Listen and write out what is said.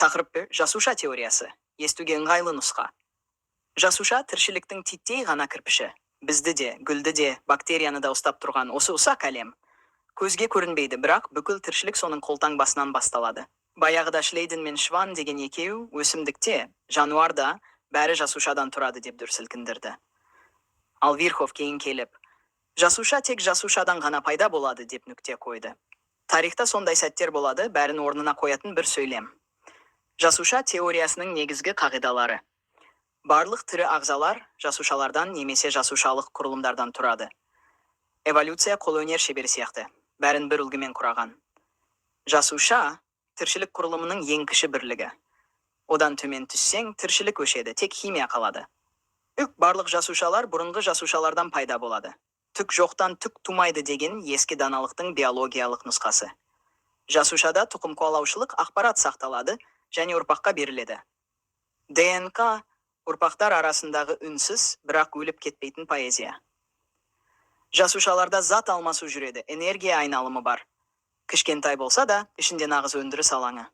Тақырып жасуша теориясы. Естуге ыңғайлы нұсқа. Жасуша тіршіліктің титтей ғана кірпіші. Бізді де, гүлді де, бактерияны да ұстап тұрған осы ұсақ әлем. Көзге көрінбейді, бірақ бүкіл тіршілік соның қолтаңбасынан басталады. Баяғыда Шлейден мен Шван деген екеу өсімдікте, жануарда бәрі жасушадан тұрады деп дүр сілкіндірді. Ал Вирхов кейін келіп, жасуша тек жасушадан ғана пайда болады деп нүкте қойды. Тарихта сондай сәттер болады, бәрін орнына қоятын бір сөйлем. Жасуша теориясының негізгі қағидалары. Барлық тірі ағзалар жасушалардан немесе жасушалық құрылымдардан тұрады. Эволюция қолөнер шебері сияқты, бәрін бір үлгімен құраған. Жасуша тіршілік құрылымының ең кіші бірлігі. Одан төмен түссең, тіршілік өшеді, тек химия қалады. Барлық жасушалар бұрынғы жасушалардан пайда болады. Түк жоқтан түк тумайды деген ескі даналықтың биологиялық нұсқасы. Жасушада тұқым қуалаушылық ақпарат сақталады және ұрпаққа беріледі. ДНК ұрпақтар арасындағы үнсіз, бірақ өліп кетпейтін поэзия. Жасушаларда зат алмасу жүреді, энергия айналымы бар. Кішкентай болса да, ішінде нағыз өндіріс алаңы.